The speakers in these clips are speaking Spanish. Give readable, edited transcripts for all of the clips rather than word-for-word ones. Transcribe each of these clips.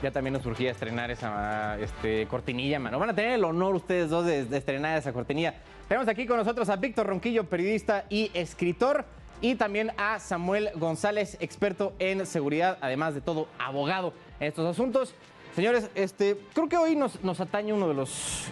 Ya también nos surgía estrenar esa cortinilla, mano. Van a tener el honor ustedes dos de estrenar esa cortinilla. Tenemos aquí con nosotros a Víctor Ronquillo, periodista y escritor, y también a Samuel González, experto en seguridad, además de todo, abogado en estos asuntos. Señores, creo que hoy nos atañe uno de los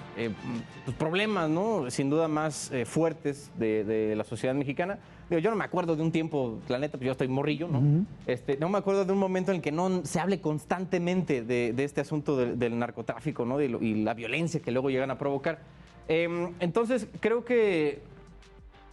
problemas, ¿no? Sin duda más fuertes de la sociedad mexicana. Digo, yo no me acuerdo de un tiempo, la neta, pues yo estoy morrillo, ¿no? No me acuerdo de un momento en el que no se hable constantemente de este asunto del narcotráfico, ¿no? Y la violencia que luego llegan a provocar. Entonces, creo que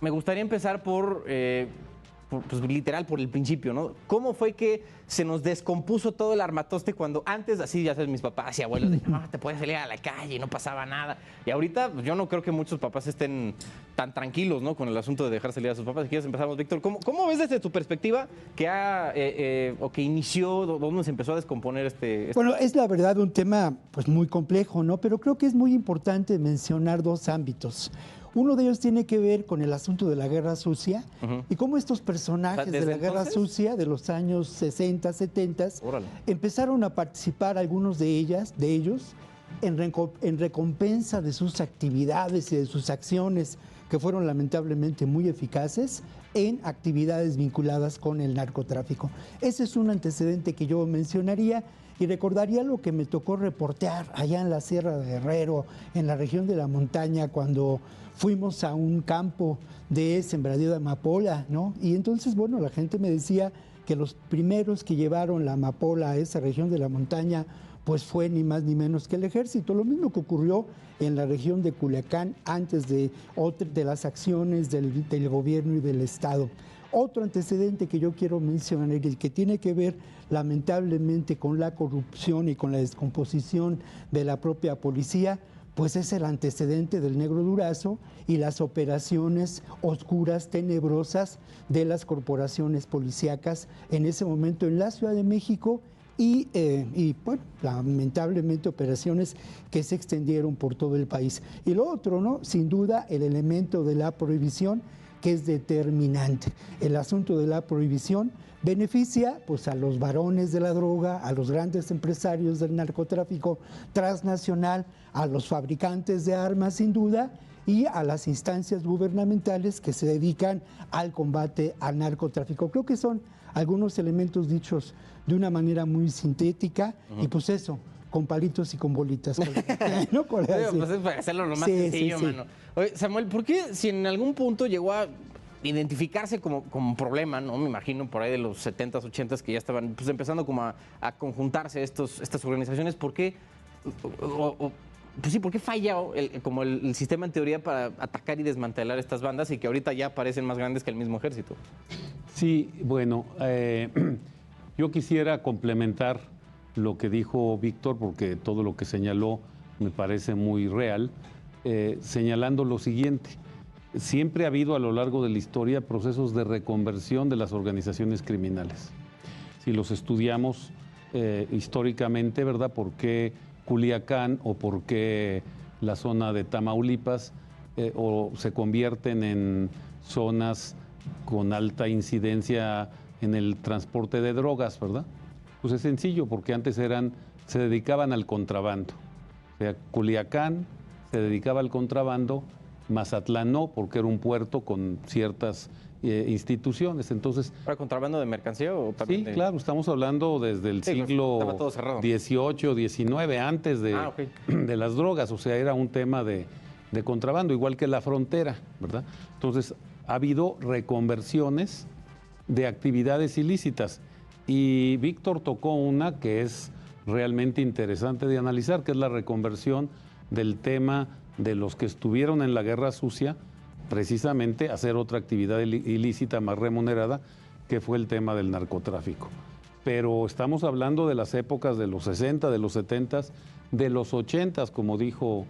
me gustaría empezar pues, literal, por el principio, ¿no? ¿Cómo fue que se nos descompuso todo el armatoste cuando antes, así ya sabes, mis papás y abuelos decían, no, te puedes salir a la calle y no pasaba nada? Y ahorita, pues, yo no creo que muchos papás estén tan tranquilos, ¿no? Con el asunto de dejar salir a sus papás. Si quieres empezamos, Víctor, ¿cómo ves desde tu perspectiva que inició, dónde se empezó a descomponer Bueno, es la verdad un tema pues muy complejo, ¿no? Pero creo que es muy importante mencionar dos ámbitos. Uno de ellos tiene que ver con el asunto de la guerra sucia y cómo estos personajes de la guerra sucia de los años 60, 70 empezaron a participar algunos de ellos en recompensa de sus actividades y de sus acciones que fueron lamentablemente muy eficaces en actividades vinculadas con el narcotráfico. Ese es un antecedente que yo mencionaría. Y recordaría lo que me tocó reportear allá en la Sierra de Guerrero, en la región de la montaña, cuando fuimos a un campo de sembradío de amapola, ¿no? Y entonces, bueno, la gente me decía que los primeros que llevaron la amapola a esa región de la montaña, pues fue ni más ni menos que el ejército. Lo mismo que ocurrió en la región de Culiacán antes de las acciones del gobierno y del Estado. Otro antecedente que yo quiero mencionar y que tiene que ver lamentablemente con la corrupción y con la descomposición de la propia policía, pues es el antecedente del Negro Durazo y las operaciones oscuras, tenebrosas de las corporaciones policíacas en ese momento en la Ciudad de México y bueno, lamentablemente operaciones que se extendieron por todo el país. Y lo otro, ¿no? Sin duda, el elemento de la prohibición, que es determinante. El asunto de la prohibición beneficia pues, a los varones de la droga, a los grandes empresarios del narcotráfico transnacional, a los fabricantes de armas sin duda y a las instancias gubernamentales que se dedican al combate al narcotráfico. Creo que son algunos elementos dichos de una manera muy sintética y pues eso, con palitos y con bolitas. ¿No? Pues es para hacerlo lo más sencillo, mano. Oye, Samuel, ¿por qué si en algún punto llegó a identificarse como problema, ¿no? Me imagino por ahí de los 70s, 80s que ya estaban pues, empezando como a conjuntarse estas organizaciones, ¿por qué? Pues sí, ¿por qué falla el sistema en teoría para atacar y desmantelar estas bandas y que ahorita ya parecen más grandes que el mismo ejército? Sí, bueno, yo quisiera complementar lo que dijo Víctor, porque todo lo que señaló me parece muy real, señalando lo siguiente. Siempre ha habido a lo largo de la historia procesos de reconversión de las organizaciones criminales. Si los estudiamos históricamente, ¿verdad? ¿Por qué Culiacán o por qué la zona de Tamaulipas o se convierten en zonas con alta incidencia en el transporte de drogas, ¿verdad? Pues es sencillo, porque antes se dedicaban al contrabando. O sea, Culiacán se dedicaba al contrabando, Mazatlán no, porque era un puerto con ciertas instituciones. Entonces, ¿Para contrabando de mercancía o también? Sí, claro, estamos hablando desde el siglo XVIII, XIX, antes de las drogas. O sea, era un tema de contrabando, igual que la frontera, ¿verdad? Entonces, ha habido reconversiones de actividades ilícitas. Y Víctor tocó una que es realmente interesante de analizar, que es la reconversión del tema de los que estuvieron en la guerra sucia, precisamente hacer otra actividad ilícita más remunerada, que fue el tema del narcotráfico. Pero estamos hablando de las épocas de los 60, de los 70, de los 80, como dijo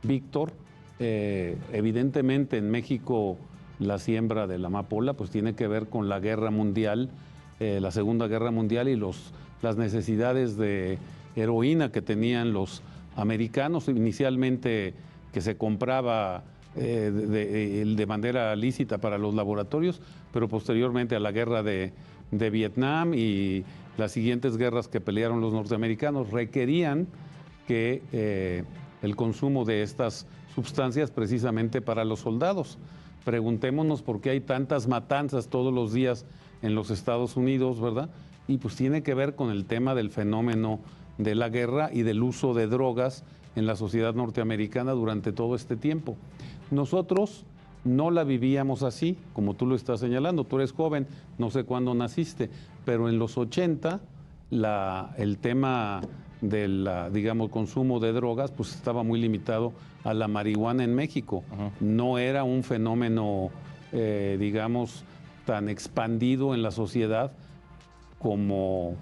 Víctor. Evidentemente en México la siembra de la amapola pues tiene que ver con la guerra mundial, la Segunda Guerra Mundial y las necesidades de heroína que tenían los americanos, inicialmente que se compraba de manera lícita para los laboratorios, pero posteriormente a la guerra de de Vietnam y las siguientes guerras que pelearon los norteamericanos requerían que el consumo de estas sustancias precisamente para los soldados. Preguntémonos por qué hay tantas matanzas todos los días en los Estados Unidos, ¿verdad? Y pues tiene que ver con el tema del fenómeno de la guerra y del uso de drogas en la sociedad norteamericana durante todo este tiempo. Nosotros no la vivíamos así, como tú lo estás señalando. Tú eres joven, no sé cuándo naciste, pero en los 80 el tema del, digamos, consumo de drogas pues estaba muy limitado a la marihuana en México. No era un fenómeno, digamos, tan expandido en la sociedad como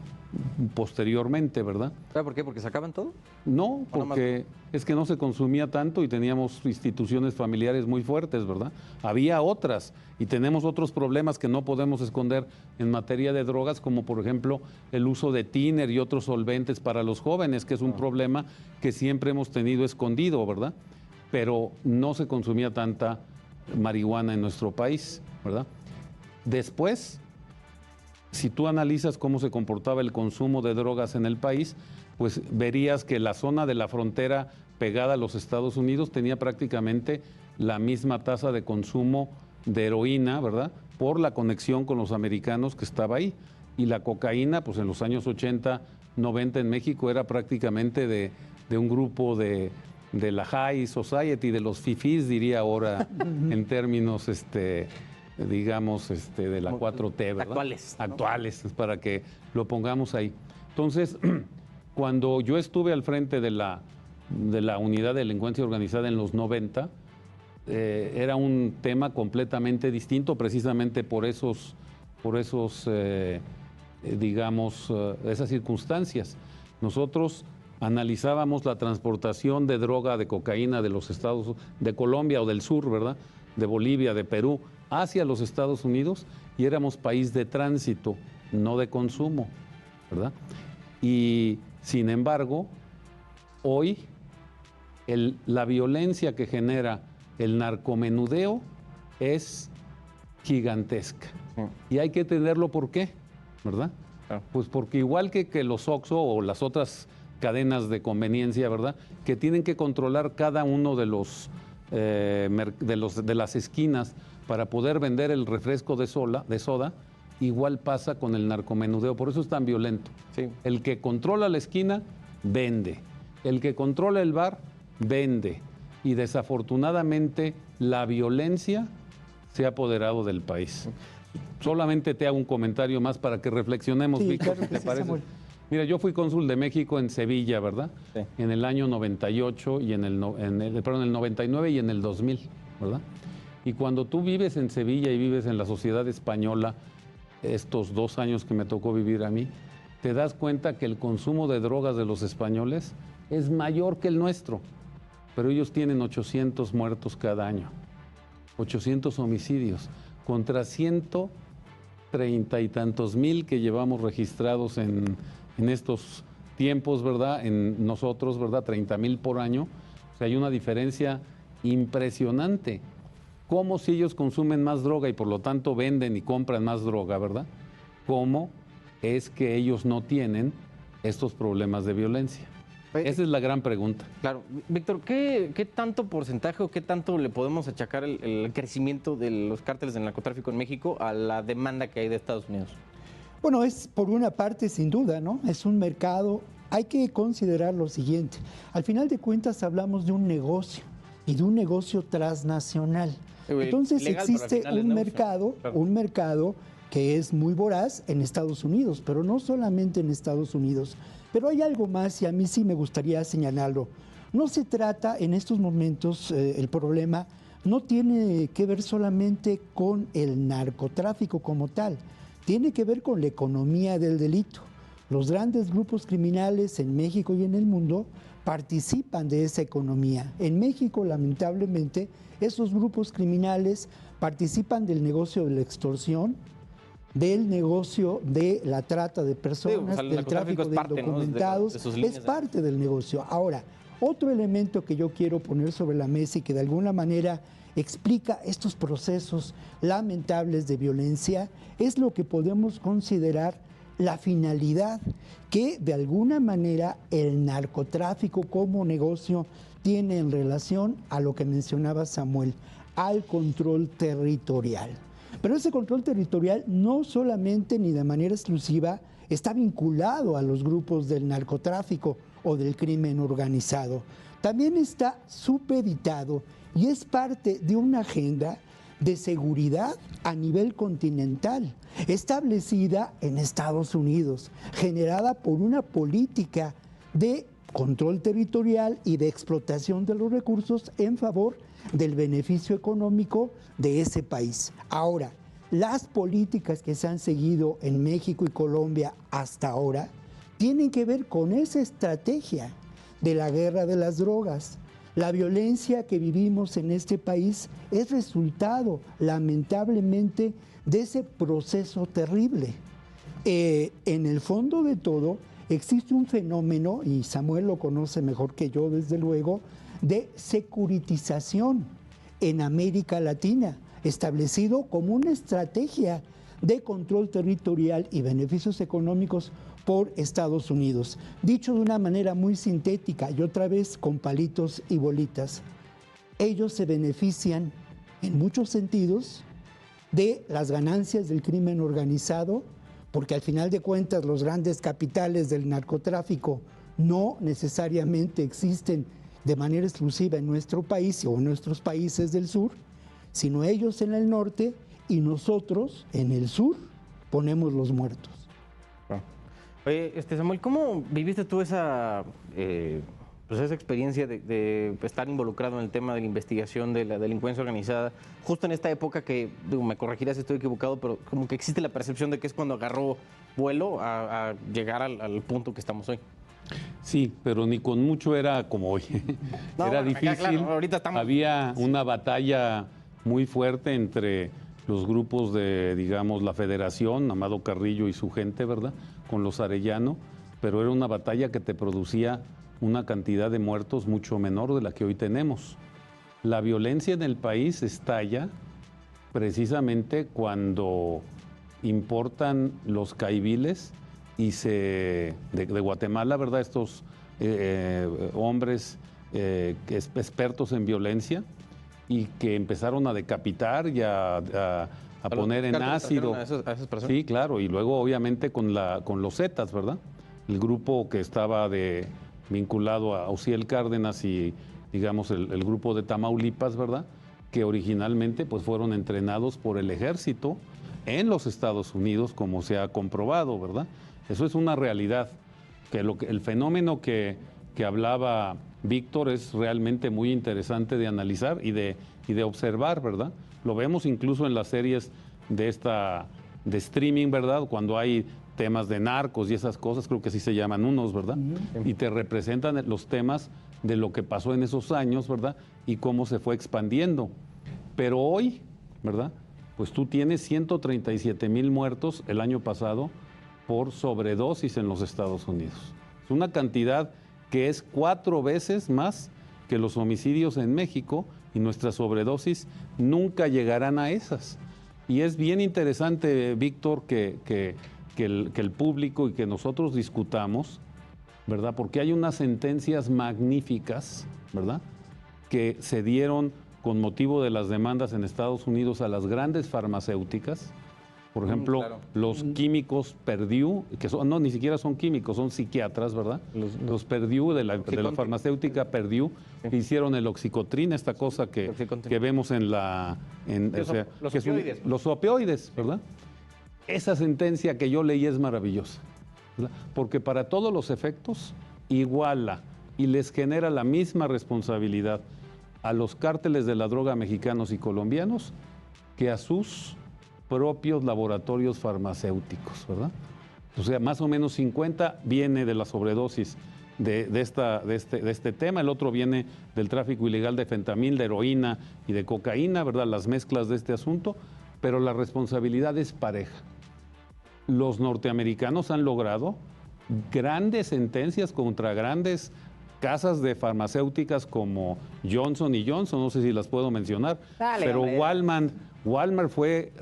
posteriormente, ¿verdad? ¿Sabe por qué? ¿Porque sacaban todo? No, porque es que no se consumía tanto y teníamos instituciones familiares muy fuertes, ¿verdad? Había otras y tenemos otros problemas que no podemos esconder en materia de drogas, como por ejemplo el uso de tiner y otros solventes para los jóvenes, que es un problema que siempre hemos tenido escondido, ¿verdad? Pero no se consumía tanta marihuana en nuestro país, ¿verdad? Después, si tú analizas cómo se comportaba el consumo de drogas en el país, pues verías que la zona de la frontera pegada a los Estados Unidos tenía prácticamente la misma tasa de consumo de heroína, ¿verdad? Por la conexión con los americanos que estaba ahí. Y la cocaína, pues en los años 80, 90 en México era prácticamente de un grupo de la High Society, de los fifís, diría ahora, en términos digamos, de la 4T, ¿verdad? Actuales, ¿no? Actuales, para que lo pongamos ahí. Entonces, cuando yo estuve al frente de la unidad de delincuencia organizada en los 90, era un tema completamente distinto, precisamente por digamos, esas circunstancias. Nosotros analizábamos la transportación de droga, de cocaína de los estados, de Colombia o del sur, ¿verdad? De Bolivia, de Perú, hacia los Estados Unidos, y éramos país de tránsito, no de consumo, ¿verdad? Y sin embargo, hoy la violencia que genera el narcomenudeo es gigantesca. Y hay que entenderlo por qué, ¿verdad? Pues porque igual que los OXXO o las otras cadenas de conveniencia, ¿verdad? Que tienen que controlar cada uno de las esquinas para poder vender el refresco de soda, igual pasa con el narcomenudeo. Por eso es tan violento. Sí. El que controla la esquina, vende. El que controla el bar, vende. Y desafortunadamente la violencia se ha apoderado del país. Solamente te hago un comentario más para que reflexionemos, Sí, Víctor, claro que ¿te sí, parece? Samuel. Mira, yo fui cónsul de México en Sevilla, ¿verdad? Sí. En el año 98 y en el 99 y en el 2000, ¿verdad? Y cuando tú vives en Sevilla y vives en la sociedad española, estos 2 años que me tocó vivir a mí, te das cuenta que el consumo de drogas de los españoles es mayor que el nuestro, pero ellos tienen 800 muertos cada año, 800 homicidios, contra 130 y tantos mil que llevamos registrados en estos tiempos, ¿verdad? En nosotros, ¿verdad? 30,000 por año. O sea, hay una diferencia impresionante. ¿Cómo si ellos consumen más droga y por lo tanto venden y compran más droga, ¿verdad? ¿Cómo es que ellos no tienen estos problemas de violencia? Esa es la gran pregunta. Claro. Víctor, ¿qué tanto porcentaje o qué tanto le podemos achacar el crecimiento de los cárteles del narcotráfico en México a la demanda que hay de Estados Unidos? Bueno, es por una parte sin duda, ¿no? Es un mercado, hay que considerar lo siguiente. Al final de cuentas hablamos de un negocio y de un negocio transnacional. Entonces Legal, pero existe al final es negocio. Claro. un mercado que es muy voraz en Estados Unidos, pero no solamente en Estados Unidos. Pero hay algo más y a mí sí me gustaría señalarlo. No se trata en estos momentos, el problema no tiene que ver solamente con el narcotráfico como tal, tiene que ver con la economía del delito. Los grandes grupos criminales en México y en el mundo participan de esa economía. En México, lamentablemente, esos grupos criminales participan del negocio de la extorsión, del negocio de la trata de personas, el del tráfico de parte, indocumentados, ¿no? es parte del negocio. Ahora, otro elemento que yo quiero poner sobre la mesa y que de alguna manera explica estos procesos lamentables de violencia, es lo que podemos considerar la finalidad que de alguna manera el narcotráfico como negocio tiene en relación a lo que mencionaba Samuel, al control territorial. Pero ese control territorial no solamente ni de manera exclusiva está vinculado a los grupos del narcotráfico o del crimen organizado. También está supeditado y es parte de una agenda de seguridad a nivel continental, establecida en Estados Unidos, generada por una política de control territorial y de explotación de los recursos en favor del beneficio económico de ese país. Ahora, las políticas que se han seguido en México y Colombia hasta ahora tienen que ver con esa estrategia de la guerra de las drogas. La violencia que vivimos en este país es resultado, lamentablemente, de ese proceso terrible. En el fondo de todo, existe un fenómeno, y Samuel lo conoce mejor que yo, desde luego, de securitización en América Latina, establecido como una estrategia de control territorial y beneficios económicos por Estados Unidos. Dicho de una manera muy sintética y otra vez con palitos y bolitas, ellos se benefician en muchos sentidos de las ganancias del crimen organizado, porque al final de cuentas los grandes capitales del narcotráfico no necesariamente existen de manera exclusiva en nuestro país o en nuestros países del sur, sino ellos en el norte y nosotros en el sur ponemos los muertos. Oye, Samuel, ¿cómo viviste tú esa experiencia de estar involucrado en el tema de la investigación de la delincuencia organizada, justo en esta época que, me corregirás si estoy equivocado, pero como que existe la percepción de que es cuando agarró vuelo a llegar al punto que estamos hoy? Sí, pero ni con mucho era como hoy. No, era bueno, difícil. claro, ahorita estamos... Había una batalla muy fuerte entre los grupos de, digamos, la Federación, Amado Carrillo y su gente, ¿verdad?, con los Arellano, pero era una batalla que te producía una cantidad de muertos mucho menor de la que hoy tenemos. La violencia en el país estalla precisamente cuando importan los caiviles y de Guatemala, ¿verdad?, estos hombres expertos en violencia, y que empezaron a decapitar y a poner en ácido. A esas personas. Sí, claro, y luego obviamente con los Zetas, ¿verdad? El grupo que estaba vinculado a Osiel Cárdenas y, digamos, el grupo de Tamaulipas, ¿verdad?, que originalmente pues fueron entrenados por el ejército en los Estados Unidos, como se ha comprobado, ¿verdad? Eso es una realidad, el fenómeno que hablaba Víctor es realmente muy interesante de analizar y de observar, ¿verdad? Lo vemos incluso en las series de streaming, ¿verdad? Cuando hay temas de narcos y esas cosas, creo que así se llaman unos, ¿verdad? Y te representan los temas de lo que pasó en esos años, ¿verdad? Y cómo se fue expandiendo. Pero hoy, ¿verdad?, pues tú tienes 137,000 muertos el año pasado por sobredosis en los Estados Unidos. Es una cantidad que es 4 veces más que los homicidios en México, y nuestras sobredosis nunca llegarán a esas. Y es bien interesante, Víctor, que el público y que nosotros discutamos, ¿verdad? Porque hay unas sentencias magníficas, ¿verdad?, que se dieron con motivo de las demandas en Estados Unidos a las grandes farmacéuticas. Por ejemplo, claro, los químicos Purdue, que no, ni siquiera son químicos, son psiquiatras, ¿verdad? Los Purdue, de la farmacéutica Purdue, que hicieron el oxicodrina, esta cosa que vemos en los opioides, ¿verdad? Esa sentencia que yo leí es maravillosa, ¿verdad?, porque para todos los efectos iguala y les genera la misma responsabilidad a los cárteles de la droga mexicanos y colombianos que a sus propios laboratorios farmacéuticos, ¿verdad? O sea, más o menos 50 viene de la sobredosis de este tema, el otro viene del tráfico ilegal de fentanil, de heroína y de cocaína, ¿verdad? Las mezclas de este asunto, pero la responsabilidad es pareja. Los norteamericanos han logrado grandes sentencias contra grandes casas de farmacéuticas como Johnson y Johnson, no sé si las puedo mencionar, Dale, pero hombre. Walmart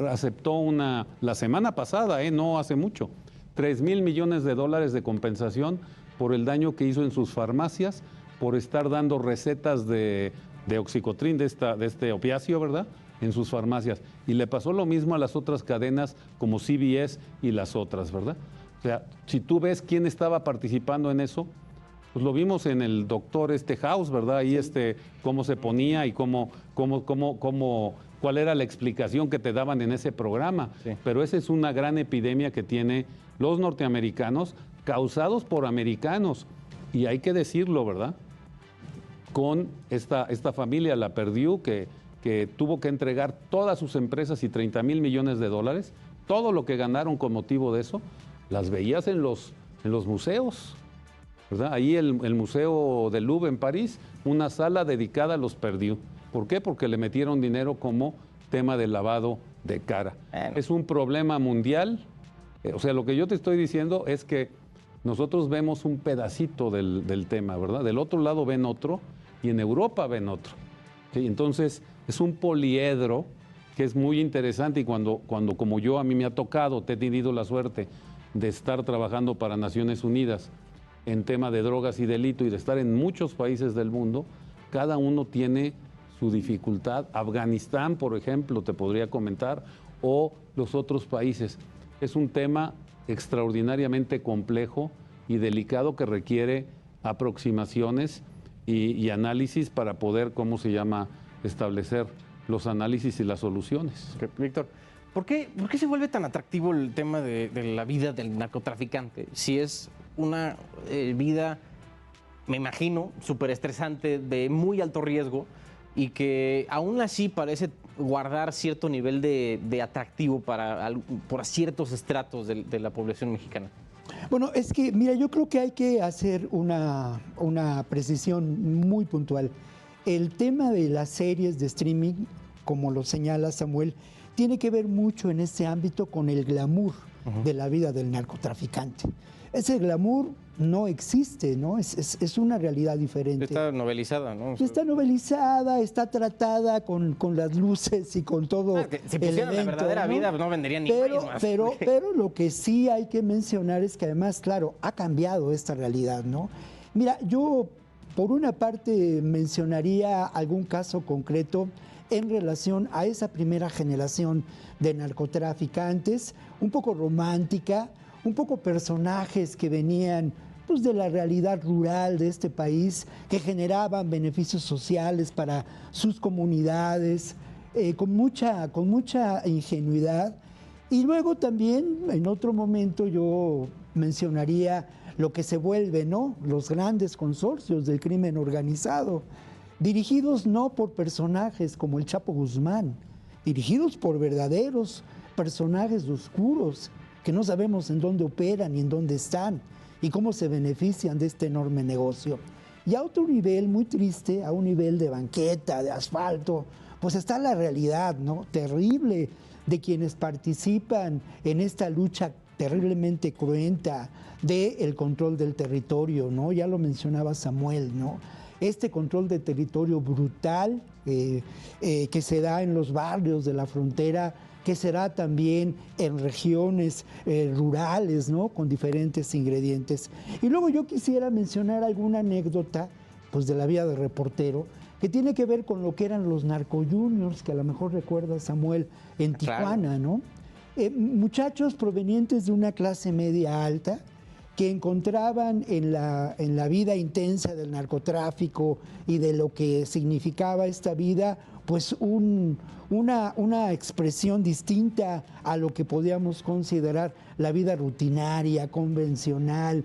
aceptó la semana pasada, no hace mucho, $3,000 millones de compensación por el daño que hizo en sus farmacias por estar dando recetas de oxicodrina, de este opiáceo, ¿verdad?, en sus farmacias. Y le pasó lo mismo a las otras cadenas como CVS y las otras, ¿verdad? O sea, si tú ves quién estaba participando en eso, pues lo vimos en el doctor House, ¿verdad? Ahí cómo se ponía y cuál era la explicación que te daban en ese programa. Sí. Pero esa es una gran epidemia que tiene los norteamericanos, causados por americanos. Y hay que decirlo, ¿verdad? Con esta familia, la Perdue, que tuvo que entregar todas sus empresas y $30,000 millones, todo lo que ganaron con motivo de eso, las veías en los museos, ¿verdad? Ahí el Museo del Louvre en París, una sala dedicada a los Perdue. ¿Por qué? Porque le metieron dinero como tema de lavado de cara. Bueno. Es un problema mundial. O sea, lo que yo te estoy diciendo es que nosotros vemos un pedacito del tema, ¿verdad? Del otro lado ven otro y en Europa ven otro. ¿Sí? Entonces, es un poliedro que es muy interesante y cuando como yo, a mí me ha tocado, he tenido la suerte de estar trabajando para Naciones Unidas en tema de drogas y delito y de estar en muchos países del mundo, cada uno tiene su dificultad. Afganistán, por ejemplo, te podría comentar, o los otros países. Es un tema extraordinariamente complejo y delicado que requiere aproximaciones y análisis para poder, establecer los análisis y las soluciones. Víctor, ¿por qué se vuelve tan atractivo el tema de la vida del narcotraficante? Si es una vida, me imagino, súper estresante, de muy alto riesgo y que aún así parece guardar cierto nivel de atractivo por ciertos estratos de la población mexicana. Bueno, es que, mira, yo creo que hay que hacer una precisión muy puntual. El tema de las series de streaming, como lo señala Samuel, tiene que ver mucho en este ámbito con el glamour de la vida del narcotraficante. Ese glamour no existe, ¿no? Es una realidad diferente. Está novelizada, ¿no? Está novelizada, está tratada con las luces y con todo. Si pusieran la verdadera vida, no venderían ni más. Pero lo que sí hay que mencionar es que además, claro, ha cambiado esta realidad, ¿no? Mira, yo por una parte mencionaría algún caso concreto en relación a esa primera generación de narcotraficantes, un poco romántica, un poco personajes que venían pues, de la realidad rural de este país, que generaban beneficios sociales para sus comunidades, con mucha ingenuidad. Y luego también, en otro momento, yo mencionaría lo que se vuelve, ¿no?, los grandes consorcios del crimen organizado, dirigidos no por personajes como el Chapo Guzmán, dirigidos por verdaderos personajes oscuros que no sabemos en dónde operan y en dónde están y cómo se benefician de este enorme negocio. Y a otro nivel muy triste, a un nivel de banqueta, de asfalto, pues está la realidad, ¿no?, terrible de quienes participan en esta lucha terriblemente cruenta del control del territorio, ¿no? Ya lo mencionaba Samuel, ¿no? Este control de territorio brutal que se da en los barrios de la frontera, que se da también en regiones rurales, ¿no?, con diferentes ingredientes. Y luego yo quisiera mencionar alguna anécdota, pues, de la vida de reportero, que tiene que ver con lo que eran los narcojuniors, que a lo mejor recuerda Samuel, en Tijuana, ¿no? Muchachos provenientes de una clase media alta que encontraban en la vida intensa del narcotráfico y de lo que significaba esta vida, pues una expresión distinta a lo que podíamos considerar la vida rutinaria, convencional,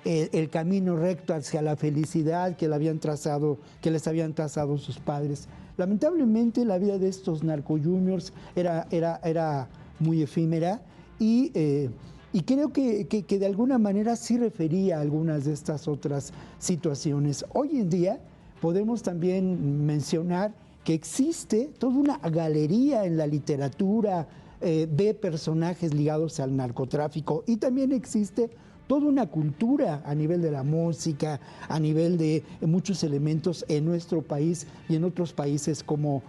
el camino recto hacia la felicidad que les habían trazado sus padres. Lamentablemente la vida de estos narcojuniors era muy efímera y creo que de alguna manera sí refería a algunas de estas otras situaciones. Hoy en día podemos también mencionar que existe toda una galería en la literatura de personajes ligados al narcotráfico y también existe toda una cultura a nivel de la música, a nivel de muchos elementos en nuestro país y en otros países como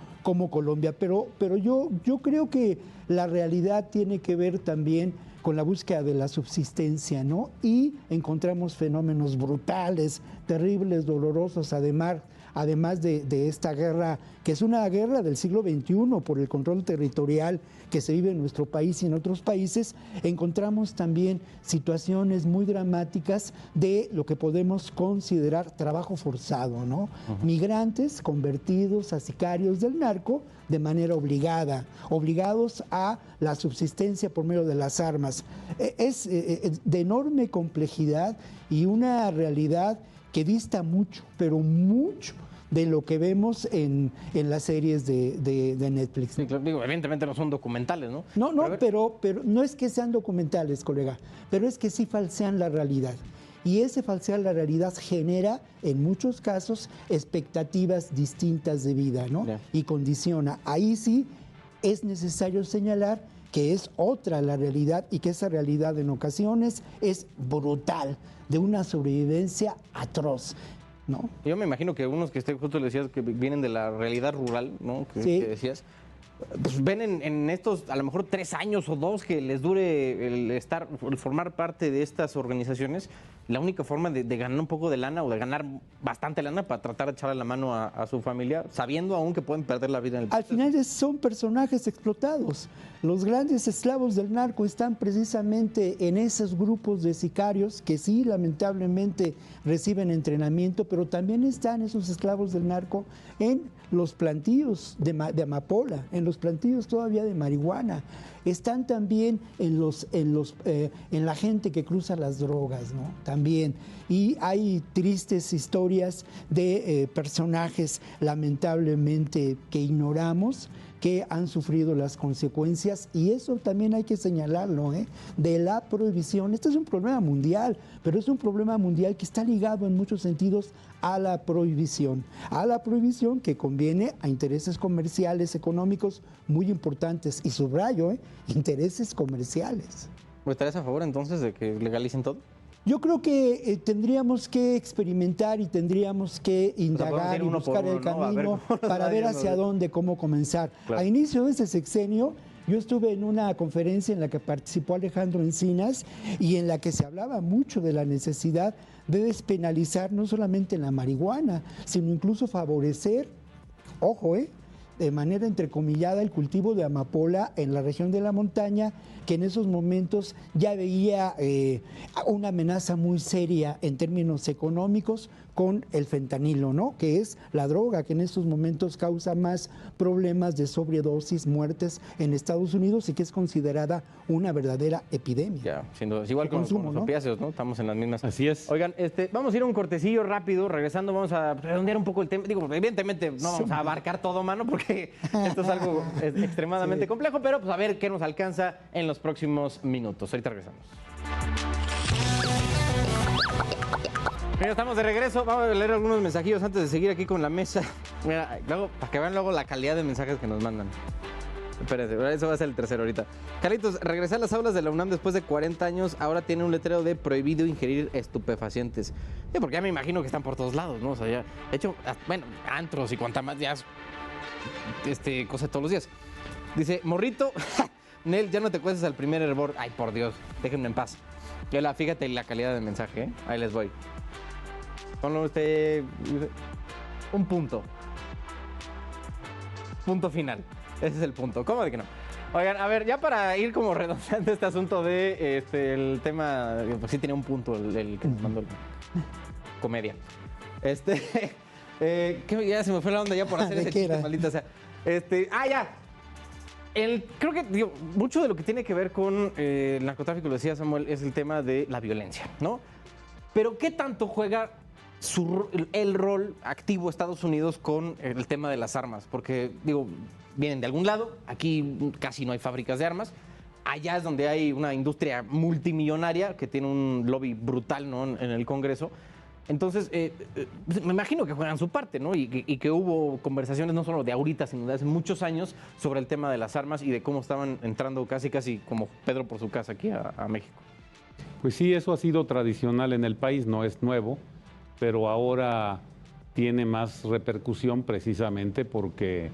Colombia. Pero yo creo que la realidad tiene que ver también con la búsqueda de la subsistencia, ¿no? Y encontramos fenómenos brutales, terribles, dolorosos, además de esta guerra, que es una guerra del siglo XXI por el control territorial que se vive en nuestro país y en otros países. Encontramos también situaciones muy dramáticas de lo que podemos considerar trabajo forzado, ¿no? Migrantes convertidos a sicarios del narco de manera obligada, obligados a la subsistencia por medio de las armas. Es de enorme complejidad y una realidad que dista mucho, pero mucho, de lo que vemos en las series de Netflix. Sí, claro, digo, evidentemente no son documentales, ¿no? No, pero no es que sean documentales, colega, pero es que sí falsean la realidad. Y ese falsear la realidad genera, en muchos casos, expectativas distintas de vida, ¿no? Yeah. Y condiciona. Ahí sí es necesario señalar que es otra la realidad y que esa realidad en ocasiones es brutal, de una sobrevivencia atroz, ¿no? Yo me imagino que algunos que justo le decías que vienen de la realidad rural, ¿no? Que decías, pues ven en estos, a lo mejor 3 años o 2 que les dure el formar parte de estas organizaciones, la única forma de ganar un poco de lana o de ganar bastante lana para tratar de echarle la mano a su familia, sabiendo aún que pueden perder la vida en el proceso. Al final son personajes explotados. Los grandes esclavos del narco están precisamente en esos grupos de sicarios que sí, lamentablemente, reciben entrenamiento, pero también están esos esclavos del narco en los plantíos de amapola, en los plantíos todavía de marihuana. Están también en la gente que cruza las drogas, ¿no? También. Y hay tristes historias de personajes, lamentablemente, que ignoramos, que han sufrido las consecuencias, y eso también hay que señalarlo, de la prohibición. Este es un problema mundial, pero es un problema mundial que está ligado en muchos sentidos a la prohibición que conviene a intereses comerciales, económicos muy importantes, y subrayo, intereses comerciales. ¿Estarías a favor entonces de que legalicen todo? Yo creo que tendríamos que experimentar y tendríamos que indagar y buscar el camino para ver hacia dónde, cómo comenzar. Claro. A inicio de este sexenio, yo estuve en una conferencia en la que participó Alejandro Encinas y en la que se hablaba mucho de la necesidad de despenalizar no solamente la marihuana, sino incluso favorecer, ojo, de manera entrecomillada, el cultivo de amapola en la región de la montaña, que en esos momentos ya veía una amenaza muy seria en términos económicos con el fentanilo, ¿no? Que es la droga que en estos momentos causa más problemas de sobredosis, muertes en Estados Unidos, y que es considerada una verdadera epidemia. Ya, sin duda. Es igual con los opiáceos, ¿no? Estamos en las mismas. Así es. Oigan, vamos a ir a un cortecillo rápido. Regresando, vamos a redondear un poco el tema. Digo, evidentemente no vamos a abarcar todo, mano, porque esto es algo extremadamente complejo, pero pues a ver qué nos alcanza en los próximos minutos. Ahorita regresamos. Mira, estamos de regreso. Vamos a leer algunos mensajillos antes de seguir aquí con la mesa. Mira, luego, para que vean luego la calidad de mensajes que nos mandan. Espérense, eso va a ser el tercero ahorita. Carlitos, regresé a las aulas de la UNAM después de 40 años. Ahora tiene un letrero de prohibido ingerir estupefacientes. Sí, porque ya me imagino que están por todos lados, ¿no? O sea, ya, de hecho, bueno, antros y cuanta más, ya cosa todos los días. Dice, morrito, Nel, ya no te cuestes al primer hervor. Ay, por Dios, déjenme en paz. Fíjate la calidad del mensaje, ¿eh? Ahí les voy. Ponlo un punto. Punto final. Ese es el punto. ¿Cómo de que no? Oigan, a ver, ya para ir como redondeando este asunto de el tema, pues sí tenía un punto el que nos mandó el comedia. Que ya se me fue la onda ya por hacer ese chiste, maldita sea. Ya. Creo que mucho de lo que tiene que ver con el narcotráfico, lo decía Samuel, es el tema de la violencia, ¿no? Pero ¿qué tanto juega el rol activo Estados Unidos con el tema de las armas? Porque, vienen de algún lado, aquí casi no hay fábricas de armas, allá es donde hay una industria multimillonaria que tiene un lobby brutal, ¿no?, en el Congreso. Entonces, me imagino que juegan su parte, ¿no? Y que hubo conversaciones no solo de ahorita, sino de hace muchos años sobre el tema de las armas y de cómo estaban entrando casi como Pedro por su casa aquí a México. Pues sí, eso ha sido tradicional en el país, no es nuevo, pero ahora tiene más repercusión precisamente porque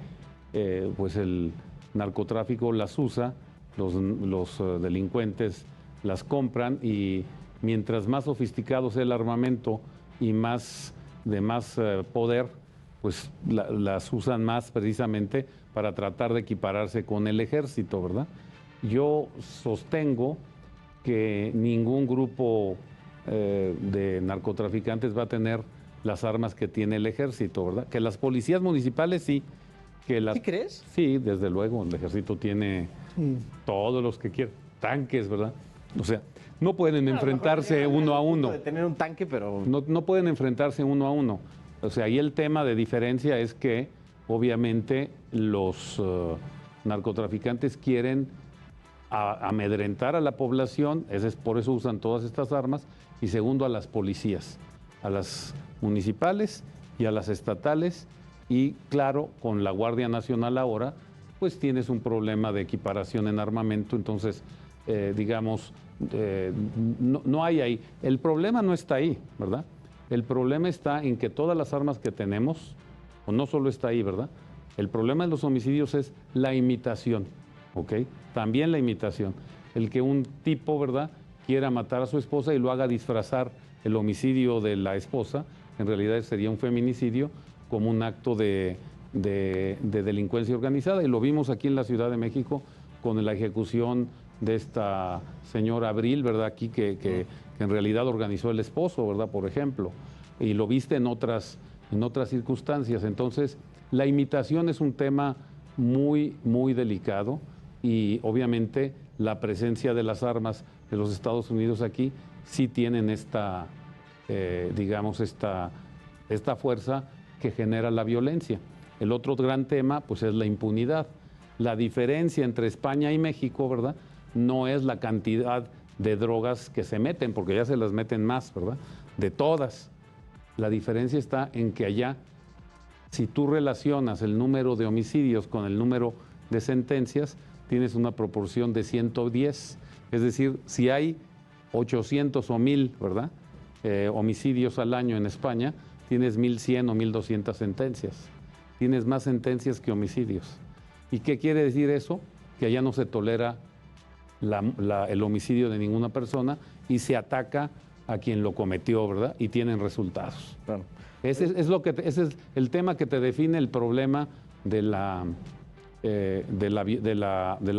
pues el narcotráfico las usa, los delincuentes las compran y mientras más sofisticado sea el armamento y más poder, pues las usan más precisamente para tratar de equipararse con el ejército, ¿verdad? Yo sostengo que ningún grupo de narcotraficantes va a tener las armas que tiene el ejército, ¿verdad? Que las policías municipales sí. ¿Sí crees? Sí, desde luego, el ejército tiene todos los que quieran, tanques, ¿verdad? O sea, no pueden enfrentarse uno a uno. De tener un tanque, pero... No pueden enfrentarse uno a uno. O sea, ahí el tema de diferencia es que obviamente los narcotraficantes quieren amedrentar a la población, por eso usan todas estas armas, y segundo a las policías, a las municipales y a las estatales, y claro, con la Guardia Nacional ahora, pues tienes un problema de equiparación en armamento, entonces, digamos, no hay ahí. El problema no está ahí, ¿verdad? El problema está en que todas las armas que tenemos, o no solo está ahí, ¿verdad? El problema de los homicidios es la imitación, ¿ok? También la imitación. El que un tipo, ¿verdad?, quiera matar a su esposa y lo haga disfrazar el homicidio de la esposa, en realidad sería un feminicidio, como un acto de delincuencia organizada. Y lo vimos aquí en la Ciudad de México con la ejecución de esta señora Abril, ¿verdad?, aquí que en realidad organizó el esposo, ¿verdad?, por ejemplo. Y lo viste en otras circunstancias. Entonces, la imitación es un tema muy, muy delicado y obviamente la presencia de las armas de los Estados Unidos aquí sí tienen esta fuerza que genera la violencia. El otro gran tema, pues, es la impunidad. La diferencia entre España y México, ¿verdad?, no es la cantidad de drogas que se meten, porque ya se las meten más, ¿verdad?, de todas. La diferencia está en que allá, si tú relacionas el número de homicidios con el número de sentencias, tienes una proporción de 110. Es decir, si hay 800 o 1000, ¿verdad?, homicidios al año en España, tienes 1100 o 1200 sentencias. Tienes más sentencias que homicidios. ¿Y qué quiere decir eso? Que allá no se tolera el homicidio de ninguna persona y se ataca a quien lo cometió, ¿verdad? Y tienen resultados. Claro. Ese es el tema que te define el problema de la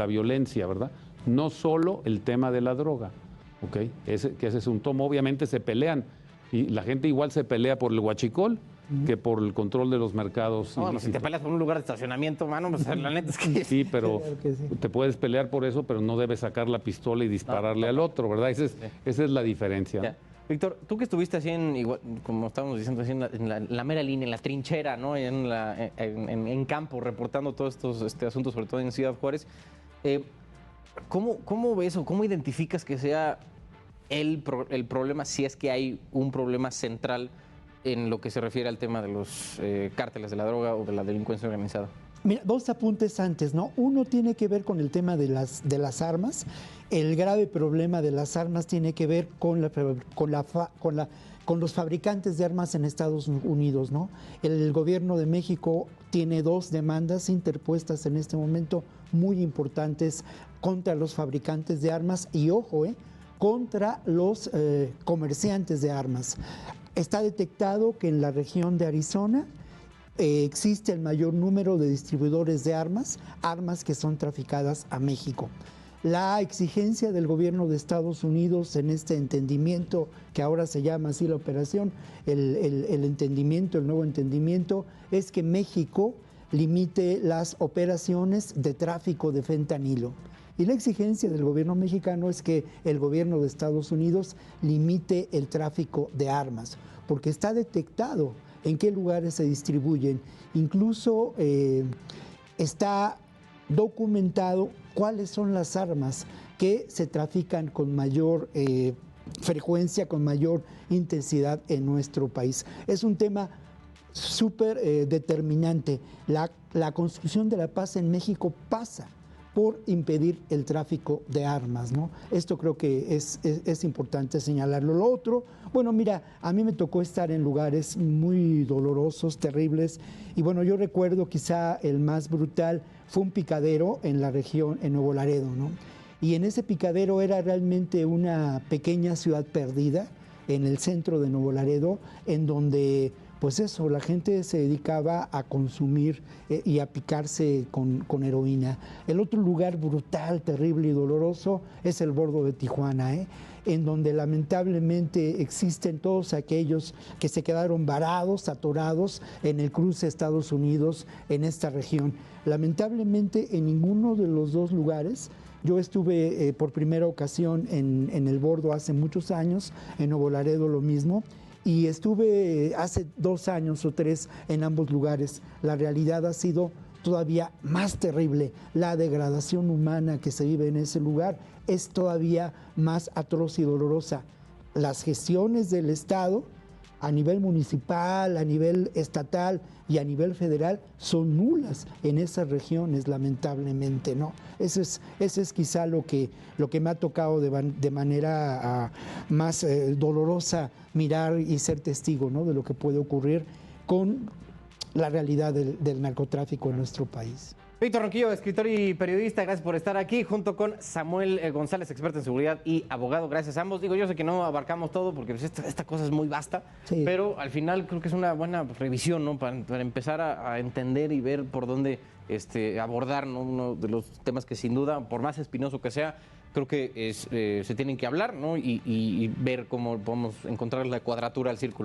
violencia, ¿verdad? No solo el tema de la droga, ¿ok? Ese es un tomo. Obviamente se pelean y la gente igual se pelea por el huachicol que por el control de los mercados. No, si te peleas por un lugar de estacionamiento, mano, pues la neta es que... Sí, pero Claro que sí. te puedes pelear por eso, pero no debes sacar la pistola y dispararle al otro, ¿verdad? Esa es la diferencia. Ya. Víctor, tú que estuviste así como estábamos diciendo, así en la mera línea, en la trinchera, ¿no? En campo, reportando todos estos asuntos, sobre todo en Ciudad Juárez, ¿cómo ves o cómo identificas que sea el problema, si es que hay un problema central en lo que se refiere al tema de los cárteles de la droga o de la delincuencia organizada? Mira, dos apuntes antes, ¿no? Uno tiene que ver con el tema de las armas. El grave problema de las armas tiene que ver con los fabricantes de armas en Estados Unidos, ¿no? El gobierno de México tiene dos demandas interpuestas en este momento muy importantes contra los fabricantes de armas y, ojo, contra los comerciantes de armas. Está detectado que en la región de Arizona existe el mayor número de distribuidores de armas que son traficadas a México. La exigencia del gobierno de Estados Unidos en este entendimiento, que ahora se llama así la operación, el nuevo entendimiento, es que México limite las operaciones de tráfico de fentanilo. Y la exigencia del gobierno mexicano es que el gobierno de Estados Unidos limite el tráfico de armas, porque está detectado en qué lugares se distribuyen. Incluso está documentado cuáles son las armas que se trafican con mayor frecuencia, con mayor intensidad en nuestro país. Es un tema súper determinante. La construcción de la paz en México pasa por impedir el tráfico de armas, ¿no? Esto creo que es importante señalarlo. Lo otro, bueno, mira, a mí me tocó estar en lugares muy dolorosos, terribles, y bueno, yo recuerdo quizá el más brutal fue un picadero en la región, en Nuevo Laredo, ¿no? Y en ese picadero era realmente una pequeña ciudad perdida en el centro de Nuevo Laredo, en donde pues eso, la gente se dedicaba a consumir y a picarse con heroína. El otro lugar brutal, terrible y doloroso es el bordo de Tijuana, en donde lamentablemente existen todos aquellos que se quedaron varados, atorados en el cruce Estados Unidos en esta región. Lamentablemente en ninguno de los dos lugares. Yo estuve por primera ocasión en el bordo hace muchos años, en Nuevo Laredo lo mismo, y estuve hace 2 años o 3 en ambos lugares. La realidad ha sido todavía más terrible. La degradación humana que se vive en ese lugar es todavía más atroz y dolorosa. Las gestiones del Estado a nivel municipal, a nivel estatal y a nivel federal son nulas en esas regiones, lamentablemente, ¿no? Ese es quizá lo que me ha tocado de manera más dolorosa mirar y ser testigo, ¿no?, de lo que puede ocurrir con la realidad del narcotráfico en nuestro país. Víctor Ronquillo, escritor y periodista, gracias por estar aquí, junto con Samuel González, experto en seguridad y abogado. Gracias a ambos. Digo, yo sé que no abarcamos todo porque pues, esta cosa es muy vasta, sí, pero al final creo que es una buena revisión, ¿no?, para empezar a entender y ver por dónde abordar, ¿no?, uno de los temas que sin duda, por más espinoso que sea, creo que se tienen que hablar, ¿no?, y ver cómo podemos encontrar la cuadratura al círculo.